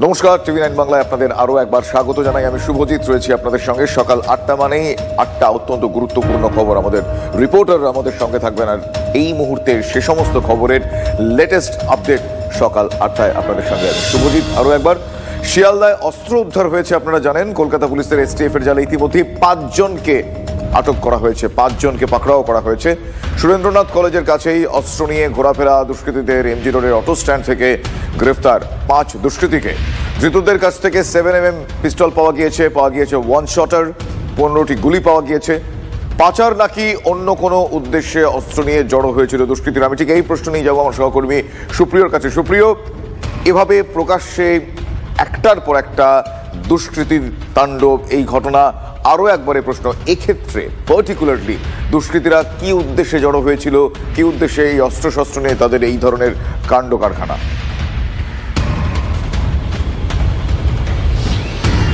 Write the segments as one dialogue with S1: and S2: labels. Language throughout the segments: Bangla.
S1: নমস্কার, টিভি9 বাংলায় আপনাদের আরো একবার স্বাগত জানাই। আমি শুভজিৎ রয়েছি আপনাদের সঙ্গে। সকাল ৮টা মানেই ৮টা অত্যন্ত গুরুত্বপূর্ণ খবর। আমাদের রিপোর্টার আমাদের সঙ্গে থাকবেন, আর এই মুহূর্তে সে সমস্ত খবরের লেটেস্ট আপডেট সকাল ৮টায় আপনাদের সঙ্গে আমি শুভজিৎ। আরো একবার, শিয়ালদায় অস্ত্র উদ্ধার হয়েছে। আপনারা জানেন কলকাতা পুলিশের STF এর জালে ইতিমধ্যে ৫ জনকে আটক করা হয়েছে, ৫ জনকে পাকড়াও করা হয়েছে। সুরেন্দ্রনাথ কলেজের কাছেই অস্ত্র নিয়ে ঘোরাফেরা দুষ্কৃতীদের MG রোডের অটো স্ট্যান্ড থেকে গ্রেফতার ৫ দুষ্কৃতীকে। ধৃতদের কাছ থেকে 7mm পিস্তল পাওয়া গিয়েছে ওয়ান শটার, 15টি গুলি পাওয়া গিয়েছে। পাচার নাকি অন্য কোনো উদ্দেশ্যে অস্ত্র নিয়ে জড়ো হয়েছিল দুষ্কৃতীরা? আমি ঠিক এই প্রশ্ন নিয়ে যাবো আমার সহকর্মী সুপ্রিয়র কাছে। সুপ্রিয়, এভাবে প্রকাশ্যে একটার পর একটা দুষ্কৃতির তাণ্ডব, এই ঘটনা আরো একবারে প্রশ্ন, এক্ষেত্রে পার্টিকুলারলি দুষ্কৃতীরা কি উদ্দেশ্যে জড়ো হয়েছিল, কি উদ্দেশ্যে এই অস্ত্রশস্ত্র নিয়ে তাদের এই ধরনের কাণ্ড কারখানা?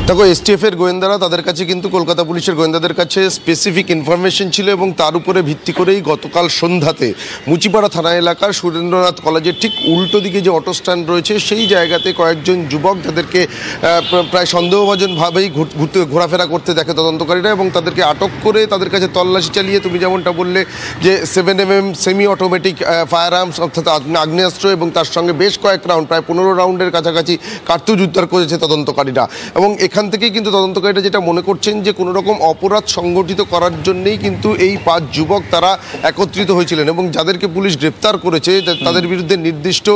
S2: দেখো, STF এর গোয়েন্দারা, তাদের কাছে কিন্তু কলকাতা পুলিশের গোয়েন্দাদের কাছে স্পেসিফিক ইনফরমেশন ছিল এবং তার উপরে ভিত্তি করেই গতকাল সন্ধ্যাতে মুচিপাড়া থানা এলাকার সুরেন্দ্রনাথ কলেজের ঠিক উল্টো দিকে যে অটো স্ট্যান্ড রয়েছে সেই জায়গাতে কয়েকজন যুবক, যাদেরকে প্রায় সন্দেহভাজনভাবেই ঘোরাফেরা করতে দেখে তদন্তকারীরা, এবং তাদেরকে আটক করে তাদের কাছে তল্লাশি চালিয়ে, তুমি যেমনটা বললে যে 7mm semi automatic fire arms অর্থাৎ আগ্নেয়াস্ত্র এবং তার সঙ্গে বেশ কয়েক রাউন্ড, প্রায় 15 রাউন্ডের কাছাকাছি কার্তুজ উদ্ধার করেছে তদন্তকারীরা। এবং এখান থেকেই কিন্তু তদন্তকারীরা যেটা মনে করছেন যে কোনো রকম অপরাধ সংগঠিত করার জন্যই কিন্তু এই 5 যুবক তারা একত্রিত হয়েছিলেন, এবং যাদেরকে পুলিশ গ্রেপ্তার করেছে তাদের বিরুদ্ধে নির্দিষ্ট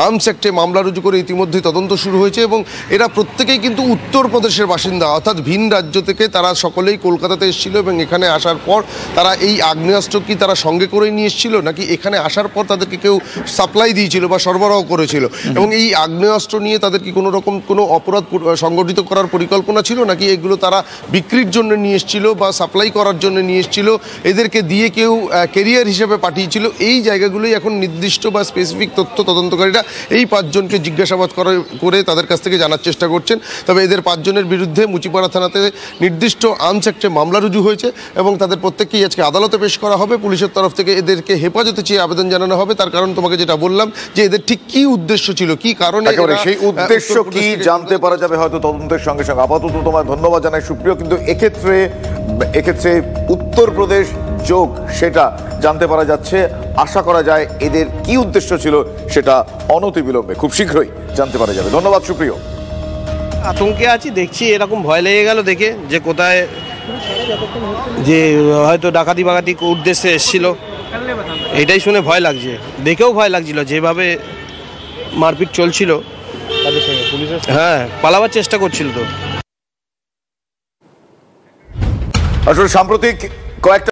S2: আর্মস অ্যাক্টে মামলা রুজু করে ইতিমধ্যেই তদন্ত শুরু হয়েছে। এবং এরা প্রত্যেকেই কিন্তু উত্তরপ্রদেশের বাসিন্দা, অর্থাৎ ভিন রাজ্য থেকে তারা সকলেই কলকাতাতে এসেছিল, এবং এখানে আসার পর তারা এই আগ্নেয়াস্ত্র কি তারা সঙ্গে করেই নিয়ে এসেছিল, নাকি এখানে আসার পর তাদেরকে কেউ সাপ্লাই দিয়েছিল বা সরবরাহ করেছিল, এবং এই আগ্নেয়াস্ত্র নিয়ে তাদের কি কোনো রকম কোনো অপরাধ সংগঠিত করার পরিকল্পনা ছিল, নাকি এগুলো তারা বিক্রির জন্য নিয়ে এসেছিল বা সাপ্লাই করার জন্য নিয়ে এসেছিল, এদেরকে দিয়ে কেউ ক্যারিয়ার হিসেবে পাঠিয়েছিল। এই জায়গাগুলোই এখন নির্দিষ্ট বা স্পেসিফিক তথ্য তদন্তকারীরা এই 5 জনকে জিজ্ঞাসাবাদ করে তাদের কাছ থেকে জানার চেষ্টা করছেন। তবে এদের 5 জনের বিরুদ্ধে মুচিপাড়া থানাতে নির্দিষ্ট আর্মস অ্যাক্টে মামলা রুজু হয়েছে এবং তাদের প্রত্যেককেই আজকে আদালতে পেশ করা হবে। পুলিশের তরফ থেকে এদেরকে হেফাজতে চেয়ে আবেদন জানানো হবে। তার কারণ তোমাকে যেটা বললাম যে এদের ঠিক কি উদ্দেশ্য ছিল, কি কারণে,
S1: সেই উদ্দেশ্য কি জানতে পারা যাবে হয়তো তদন্তের সঙ্গে সঙ্গে। আপাতত তোমায় ধন্যবাদ জানাই সুপ্রিয়। কিন্তু এক্ষেত্রে উত্তরপ্রদেশ যোগ সেটা জানতে পারা যাচ্ছে। আশা করা যায় এদের কি উদ্দেশ্য ছিল সেটা অনতিবিলম্বে খুব শীঘ্রই জানতে পারা যাবে। ধন্যবাদ সুপ্রিয়।
S3: আতঙ্কে আছি, দেখছি এরকম ভয় লেগে গেল দেখে যে কোথায় যে হয়তো ডাকাতি বাকাতি উদ্দেশ্যে এসেছিল, এটাই শুনে ভয় লাগছে। দেখেও ভয় লাগছিল যেভাবে মারপিট চলছিল। হ্যাঁ, পালাবার চেষ্টা করছিল তো।
S1: আসলে সাম্প্রতিক কয়েকটা